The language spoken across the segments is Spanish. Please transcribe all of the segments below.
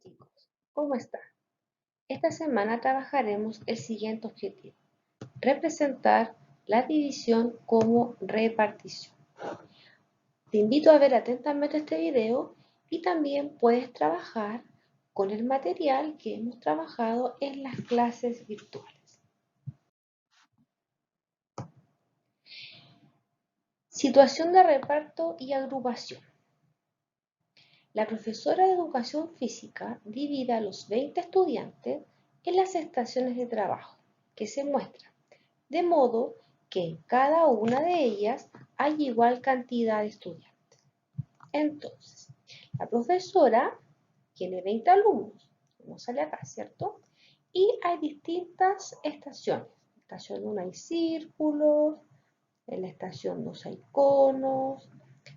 chicos, ¿cómo están? Esta semana trabajaremos el siguiente objetivo: representar la división como repartición. Te invito a ver atentamente este video y también puedes trabajar con el material que hemos trabajado en las clases virtuales. Situación de reparto y agrupación. La profesora de educación física divide a los 20 estudiantes en las estaciones de trabajo que se muestran, de modo que en cada una de ellas hay igual cantidad de estudiantes. Entonces, la profesora tiene 20 alumnos, como sale acá, ¿cierto? Y hay distintas estaciones. En la estación 1 hay círculos, en la estación 2 hay conos,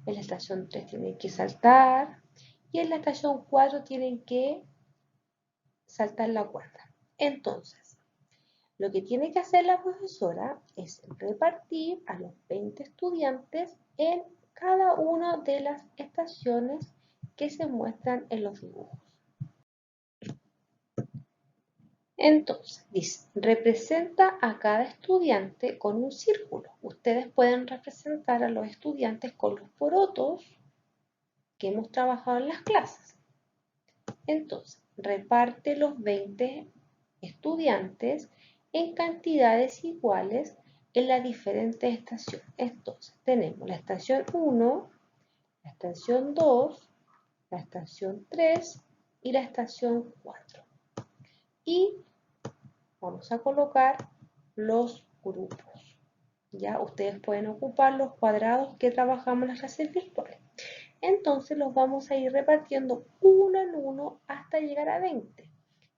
en la estación 3 tienen que saltar y en la estación 4 tienen que saltar la cuerda. Entonces, lo que tiene que hacer la profesora es repartir a los 20 estudiantes en cada una de las estaciones que se muestran en los dibujos. Entonces, dice, representa a cada estudiante con un círculo. Ustedes pueden representar a los estudiantes con los porotos que hemos trabajado en las clases. Entonces, reparte los 20 estudiantes en cantidades iguales en las diferentes estaciones. Entonces, tenemos la estación 1, la estación 2, la estación 3 y la estación 4. Y vamos a colocar los grupos. Ya ustedes pueden ocupar los cuadrados que trabajamos en las clases virtuales. Entonces los vamos a ir repartiendo uno en uno hasta llegar a 20.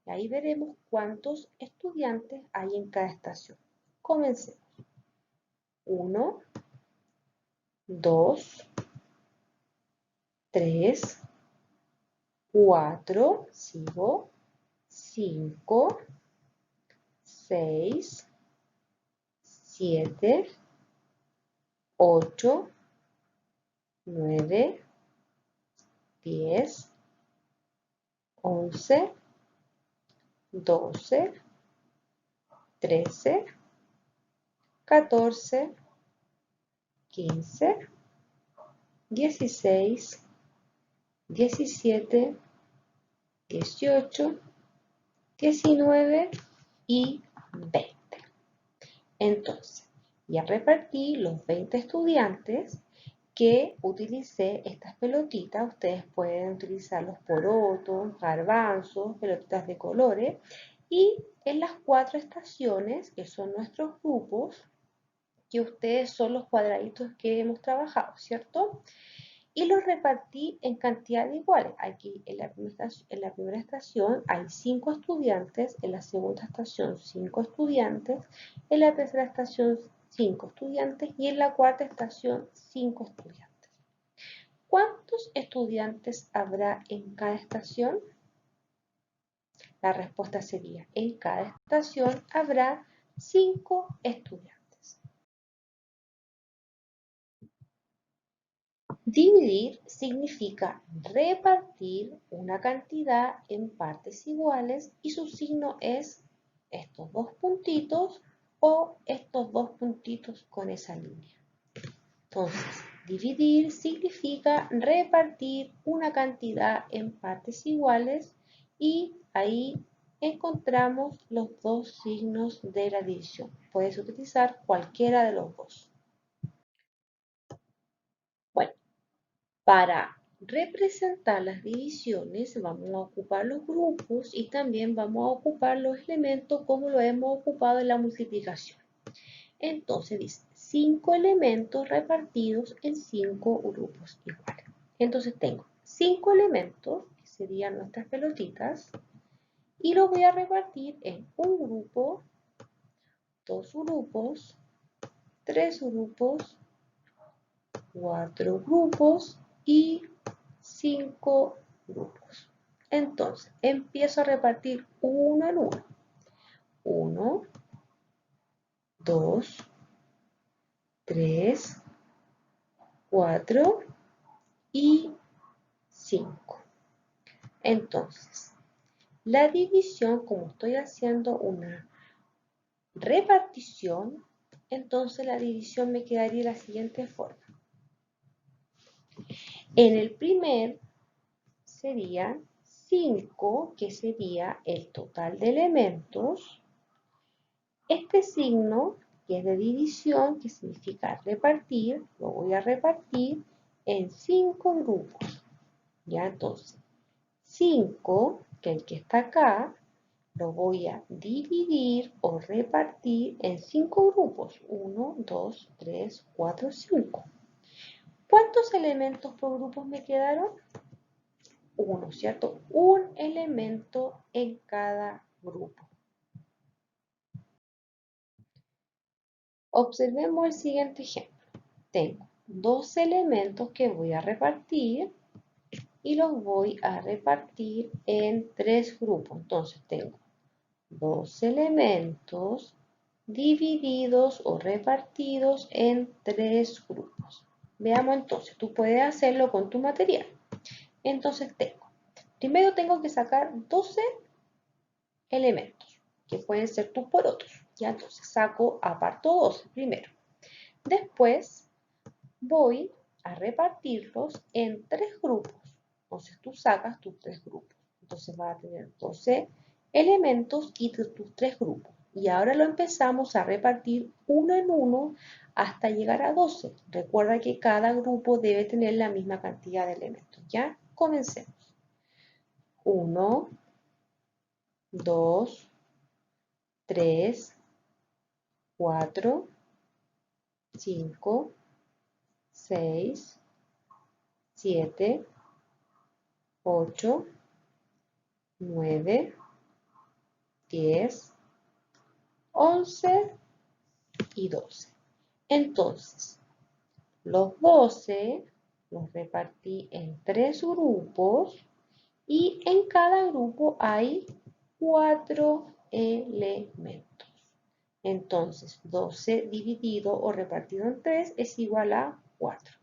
Y ahí veremos cuántos estudiantes hay en cada estación. Comencemos. 1, 2, 3, 4, sigo, 5, 6, 7, 8, 9, 10, 11, 12, 13, 14, 15, 16, 17, 18, 19 y 20. Entonces, ya repartí los 20 estudiantes que utilicé estas pelotitas. Ustedes pueden utilizar los porotos, garbanzos, pelotitas de colores. Y en las 4 estaciones, que son nuestros grupos, que ustedes son los cuadraditos que hemos trabajado, ¿cierto? Y los repartí en cantidades iguales. Aquí en la primera estación hay 5 estudiantes, en la segunda estación 5 estudiantes, en la tercera estación 5 estudiantes y en la cuarta estación 5 estudiantes. ¿Cuántos estudiantes habrá en cada estación? La respuesta sería, en cada estación habrá 5 estudiantes. Dividir significa repartir una cantidad en partes iguales y su signo es estos dos puntitos o estos dos puntitos con esa línea. Entonces, dividir significa repartir una cantidad en partes iguales y ahí encontramos los dos signos de la división. Puedes utilizar cualquiera de los dos. Bueno, para representar las divisiones vamos a ocupar los grupos y también vamos a ocupar los elementos como lo hemos ocupado en la multiplicación. Entonces dice 5 elementos repartidos en 5 grupos iguales. Entonces tengo 5 elementos, que serían nuestras pelotitas, y los voy a repartir en un grupo, 2 grupos, 3 grupos, 4 grupos y 5 grupos. Entonces, empiezo a repartir uno en uno. 1, 2, 3, 4 y 5. Entonces, la división, como estoy haciendo una repartición, entonces la división me quedaría de la siguiente forma. En el primer sería 5, que sería el total de elementos. Este signo, que es de división, que significa repartir, lo voy a repartir en 5 grupos. Ya, entonces, 5, que el que está acá, lo voy a dividir o repartir en 5 grupos. 1, 2, 3, 4, 5. ¿Cuántos elementos por grupo me quedaron? 1, ¿cierto? Un elemento en cada grupo. Observemos el siguiente ejemplo. Tengo 2 elementos que voy a repartir y los voy a repartir en 3 grupos. Entonces tengo 2 elementos divididos o repartidos en 3 grupos. Veamos entonces, tú puedes hacerlo con tu material. Entonces primero tengo que sacar 12 elementos, que pueden ser tus porotos. Ya, entonces aparto 12 primero. Después voy a repartirlos en 3 grupos. Entonces tú sacas tus 3 grupos. Entonces vas a tener 12 elementos y tus 3 grupos. Y ahora lo empezamos a repartir uno en uno hasta llegar a 12. Recuerda que cada grupo debe tener la misma cantidad de elementos. ¿Ya? Comencemos. 1, 2, 3, 4, 5, 6, 7, 8, 9, 10, 11 y 12. Entonces, los 12 los repartí en 3 grupos y en cada grupo hay 4 elementos. Entonces, 12 dividido o repartido en 3 es igual a 4.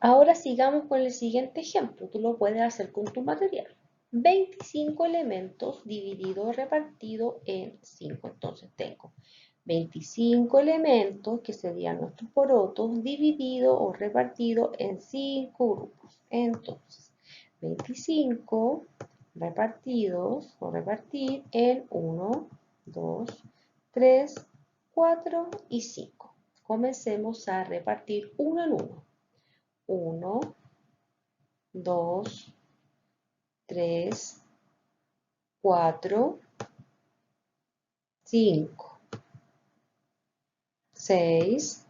Ahora sigamos con el siguiente ejemplo. Tú lo puedes hacer con tu material. 25 elementos dividido o repartido en 5. Entonces tengo 25 elementos, que serían nuestros porotos, dividido o repartido en 5 grupos. Entonces, 25 repartidos o repartir en 1, 2, 3, 4 y 5. Comencemos a repartir uno en uno. 1, 2, 3, 4, 5, 6,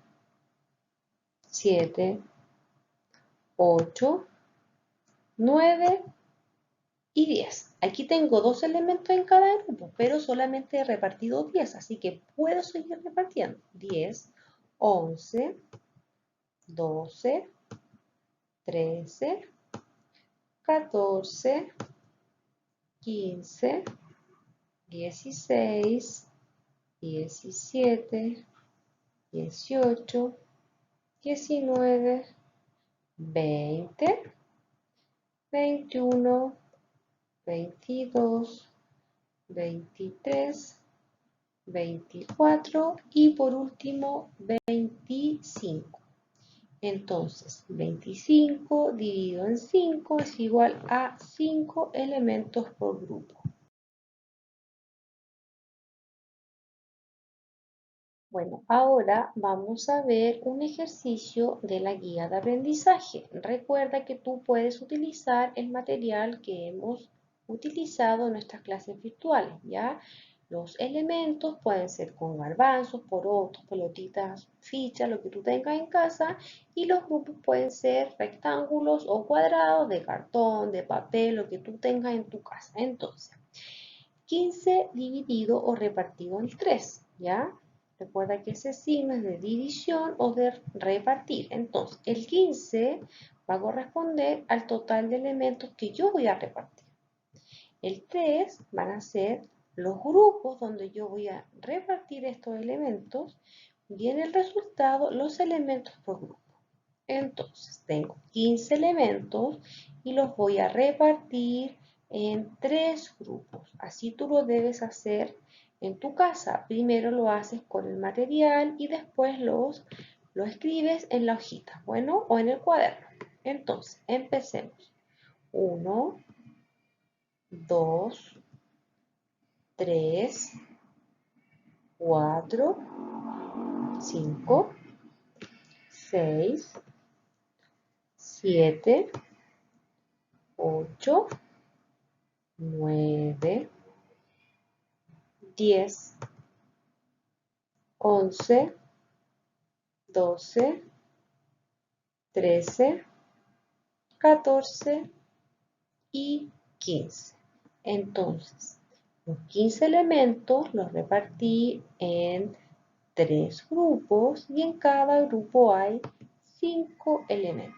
7, 8, 9 y 10. Aquí tengo 2 elementos en cada grupo, pero solamente he repartido 10, así que puedo seguir repartiendo. 10, 11, 12, 13, 14, 15, 16, 17, 18, 19, 20, 21, 22, 23, 24 y por último 25. Entonces, 25 dividido en 5 es igual a 5 elementos por grupo. Bueno, ahora vamos a ver un ejercicio de la guía de aprendizaje. Recuerda que tú puedes utilizar el material que hemos utilizado en nuestras clases virtuales, ¿ya? Los elementos pueden ser con garbanzos, porotos, pelotitas, fichas, lo que tú tengas en casa, y los grupos pueden ser rectángulos o cuadrados de cartón, de papel, lo que tú tengas en tu casa. Entonces, 15 dividido o repartido en 3, ¿ya? Recuerda que ese signo es de división o de repartir. Entonces, el 15 va a corresponder al total de elementos que yo voy a repartir. El 3 van a ser los grupos donde yo voy a repartir estos elementos y en el resultado los elementos por grupo. Entonces, tengo 15 elementos y los voy a repartir en 3 grupos. Así tú lo debes hacer en tu casa. Primero lo haces con el material y después lo escribes en la hojita, bueno, o en el cuaderno. Entonces, empecemos. 1, 2, 3, 4, 5, 6, 7, 8, 9, 10, 11, 12, 13, 14 y 15. Entonces, los 15 elementos los repartí en 3 grupos y en cada grupo hay 5 elementos.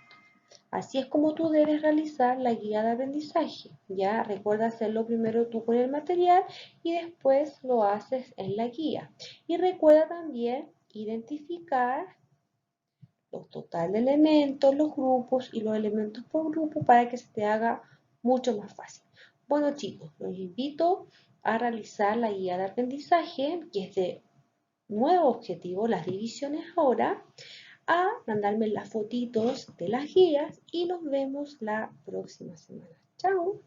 Así es como tú debes realizar la guía de aprendizaje. Ya recuerda hacerlo primero tú con el material y después lo haces en la guía. Y recuerda también identificar los total de elementos, los grupos y los elementos por grupo para que se te haga mucho más fácil. Bueno chicos, los invito a realizar la guía de aprendizaje, que es de nuevo objetivo, las divisiones ahora, a mandarme las fotitos de las guías y nos vemos la próxima semana. Chao.